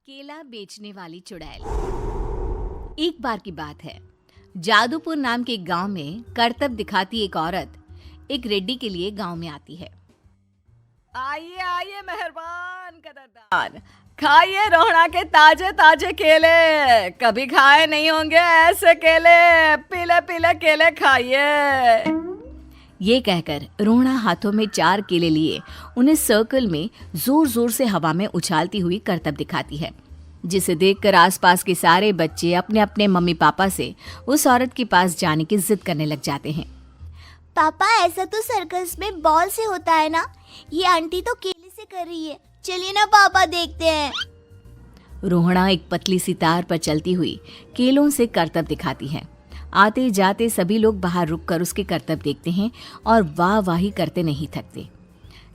केला बेचने वाली चुड़ैल। एक बार की बात है, जादूपुर नाम के एक गांव में करतब दिखाती एक औरत एक रेड्डी के लिए गांव में आती है। आइए आइए मेहरबान कदरदान, खाइए रोहड़ा के ताजे ताजे केले। कभी खाए नहीं होंगे ऐसे केले। पीले पीले केले खाइए। ये कहकर रोहड़ा हाथों में 4 केले लिए उन्हें सर्कल में जोर जोर से हवा में उछालती हुई करतब दिखाती है, जिसे देखकर आसपास के सारे बच्चे अपने अपने मम्मी पापा से उस औरत के पास जाने की जिद करने लग जाते हैं। पापा, ऐसा तो सर्कस में बॉल से होता है ना? ये आंटी तो केले से कर रही है। चलिए ना पापा, देखते हैं। रोहड़ा एक पतली सी तार पर चलती हुई केलों से करतब दिखाती है। आते जाते सभी लोग बाहर रुककर उसके करतब देखते हैं और वाह वाही करते नहीं थकते।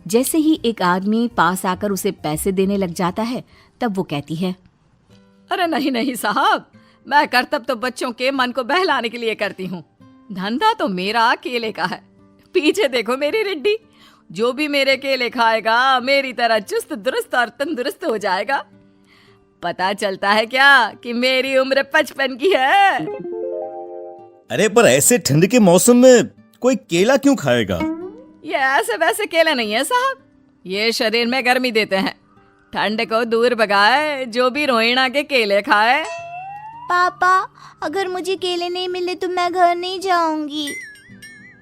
जैसे ही एक आदमी पास आकर उसे पैसे देने लग जाता है, तब वो कहती है, अरे नहीं नहीं साहब, मैं करतब तो बच्चों के मन को बहलाने के लिए करती हूँ। धंधा तो मेरा केले का है। पीछे देखो मेरी रिड्डी, जो भी मेरे केले खाएगा मेरी तरह चुस्त दुरुस्त और तंदुरुस्त हो जाएगा। पता चलता है क्या कि मेरी उम्र 55 की है। अरे पर ऐसे ठंड के मौसम में कोई केला क्यों खाएगा? ये ऐसे वैसे केले नहीं है साहब, ये शरीर में गर्मी देते हैं। ठंड को दूर भगाए जो भी रोहिणा के केले खाए। पापा, अगर मुझे केले नहीं मिले तो मैं घर नहीं जाऊंगी।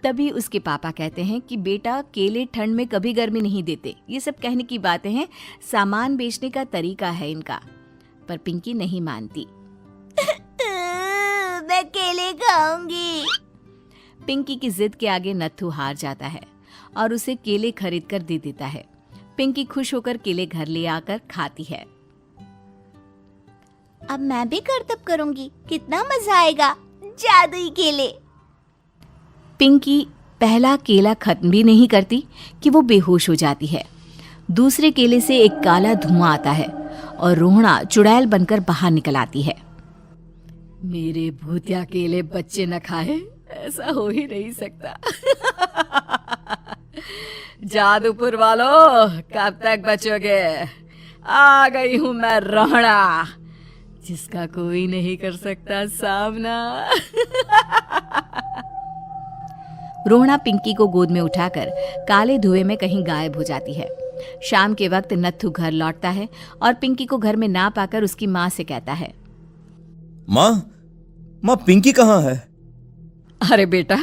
तभी उसके पापा कहते हैं कि बेटा, केले ठंड में कभी गर्मी नहीं देते। ये सब कहने की बातें हैं, सामान बेचने का तरीका है इनका। पर पिंकी नहीं मानती। मैं केले खाऊंगी। पिंकी की जिद के आगे नत्थू हार जाता है और उसे केले खरीद कर दे देता है। पिंकी खुश होकर केले घर ले आकर खाती है। अब मैं भी करतब करूंगी, कितना मजा आएगा। जादुई केले। पिंकी पहला केला खत्म भी नहीं करती कि वो बेहोश हो जाती है। दूसरे केले से एक काला धुआं आता है और रोहड़ा चुड़ैल बनकर बाहर निकल आती है। मेरे भूतिया केले बच्चे न खाए, ऐसा हो ही नहीं सकता। जादूपुर वालों, कब तक बचोगे? आ गई हूं मैं रोहड़ा, जिसका कोई नहीं कर सकता सामना। रोहड़ा पिंकी को गोद में उठाकर काले धुएं में कहीं गायब हो जाती है। शाम के वक्त नत्थू घर लौटता है और पिंकी को घर में ना पाकर उसकी माँ से कहता है, माँ पिंकी कहाँ है? अरे बेटा,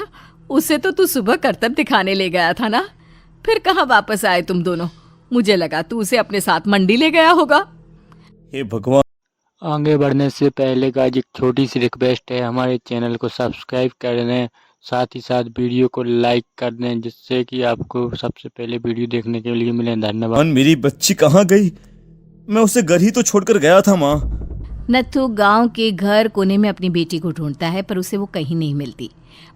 उसे तो तू सुबह करतब दिखाने ले गया था ना, फिर कहाँ वापस आए तुम दोनों? मुझे लगा तू उसे अपने साथ मंडी ले गया होगा। हे भगवान। आगे बढ़ने से पहले गाइस एक छोटी सी रिक्वेस्ट है, हमारे चैनल को सब्सक्राइब कर दें, साथ ही साथ वीडियो को लाइक कर दें, जिससे कि आपको सबसे पहले वीडियो देखने के लिए मिले। धन्यवाद। मेरी बच्ची कहाँ गई? मैं उसे घर ही तो छोड़कर गया था माँ। नत्थू गांव के घर कोने में अपनी बेटी को ढूंढता है, पर उसे वो कहीं नहीं मिलती।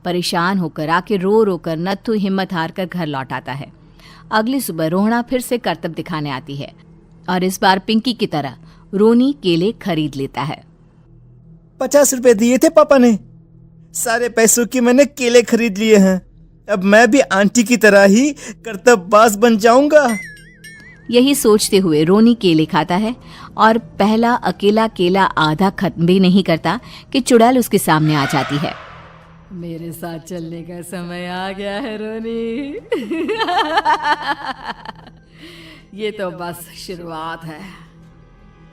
परेशान होकर आखिर रो रो कर नत्थू हिम्मत हार कर घर लौट आता है। अगली सुबह रोहड़ा फिर से करतब दिखाने आती है और इस बार पिंकी की तरह रोनी केले खरीद लेता है। 50 रुपए दिए थे पापा ने, सारे पैसों की मैंने केले खरीद लिए हैं। अब मैं भी आंटी की तरह ही करतबबाज बन जाऊंगा। यही सोचते हुए रोनी केले खाता है और पहला अकेला केला आधा खत्म भी नहीं करता कि चुड़ैल उसके सामने आ जाती है। मेरे साथ चलने का समय आ गया है रोनी। ये तो बस शुरुआत है।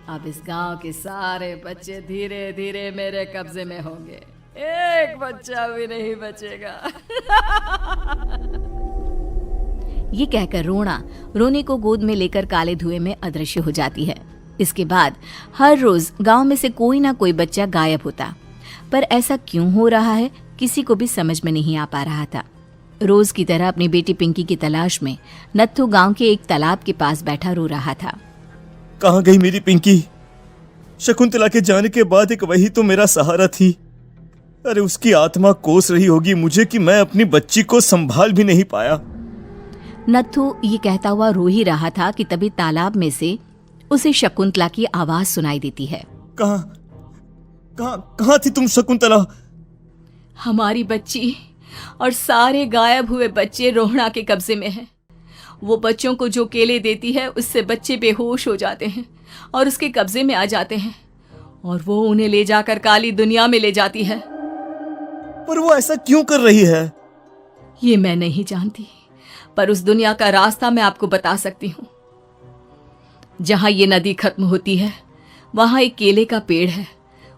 अब इस गांव के सारे बच्चे धीरे धीरे मेरे कब्जे में होंगे। एक बच्चा भी नहीं बचेगा। ये कहकर रोना रोनी को गोद में लेकर काले धुएं में अदृश्य हो जाती है। इसके बाद हर रोज गांव में से कोई ना कोई बच्चा गायब होता, पर ऐसा क्यों हो रहा है किसी को भी समझ में नहीं आ पा रहा था। रोज की तरह अपनी बेटी पिंकी की तलाश में नत्थू गांव के एक तालाब के पास बैठा रो रहा था। कहाँ गई मेरी पिंकी? शकुंतला के जाने के बाद एक वही तो मेरा सहारा थी। अरे उसकी आत्मा कोस रही होगी मुझे कि मैं अपनी बच्ची को संभाल भी नहीं पाया। नत्थू ये कहता हुआ रो ही रहा था कि तभी तालाब में से उसे शकुंतला की आवाज सुनाई देती है। कहाँ थी तुम शकुंतला? हमारी बच्ची और सारे गायब हुए बच्चे रोहड़ा के कब्जे में हैं। वो बच्चों को जो केले देती है उससे बच्चे बेहोश हो जाते हैं और उसके कब्जे में आ जाते हैं और वो उन्हें ले जाकर काली दुनिया में ले जाती है। पर वो ऐसा क्यों कर रही है? ये मैं नहीं जानती, पर उस दुनिया का रास्ता मैं आपको बता सकती हूँ। जहां ये नदी खत्म होती है वहां एक केले का पेड़ है,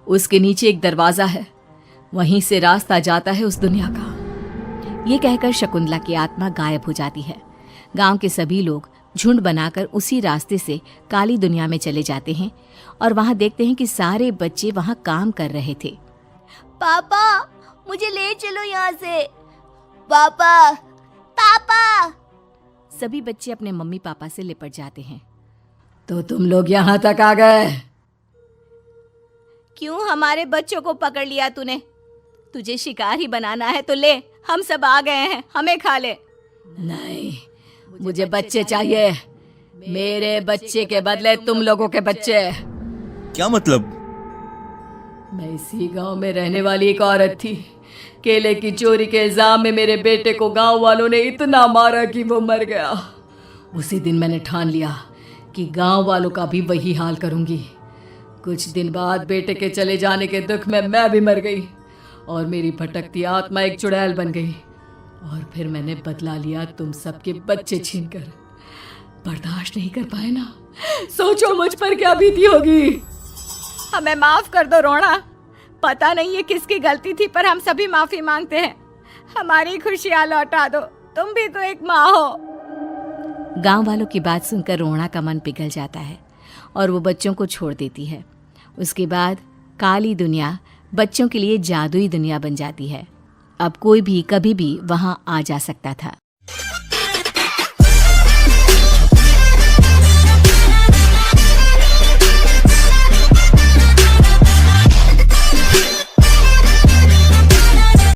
उसके नीचे एक दरवाजा है, वहीं से रास्ता जाता है उस दुनिया का। ये कहकर शकुंतला की आत्मा गायब हो जाती है। गांव के सभी लोग झुंड बनाकर उसी रास्ते से काली दुनिया में चले जाते हैं और वहां देखते हैं कि सारे बच्चे वहां काम कर रहे थे। पापा मुझे ले चलो यहाँ से। पापा पापा। सभी बच्चे अपने मम्मी पापा से लिपट जाते हैं। तो तुम लोग यहाँ तक आ गए? क्यों हमारे बच्चों को पकड़ लिया तूने? तुझे शिकार ही बनाना है तो ले, हम सब आ गए हैं, हमें खा ले। नहीं, मुझे बच्चे चाहिए। मेरे बच्चे के बदले तुम लोगों के बच्चे। क्या मतलब? मैं इसी गांव में रहने वाली एक औरत थी। केले की चोरी के इल्जाम में मेरे बेटे को गांव वालों ने इतना मारा कि वो मर गया। उसी दिन मैंने ठान लिया कि गांव वालों का भी वही हाल करूंगी। कुछ दिन बाद बेटे के चले जाने के दुख में मैं भी मर गई और मेरी भटकती आत्मा एक चुड़ैल बन गई और फिर मैंने बदला लिया तुम सबके बच्चे छीनकर। बर्दाश्त नहीं कर पाए ना, सोचो मुझ पर क्या बीती होगी। हमें माफ कर दो रोना, पता नहीं ये किसकी गलती थी पर हम सभी माफी मांगते हैं। हमारी खुशियां लौटा दो, तुम भी तो एक माँ हो। गांव वालों की बात सुनकर रोना का मन पिघल जाता है और वो बच्चों को छोड़ देती है। उसके बाद काली दुनिया बच्चों के लिए जादुई दुनिया बन जाती है। अब कोई भी कभी भी वहां आ जा सकता था।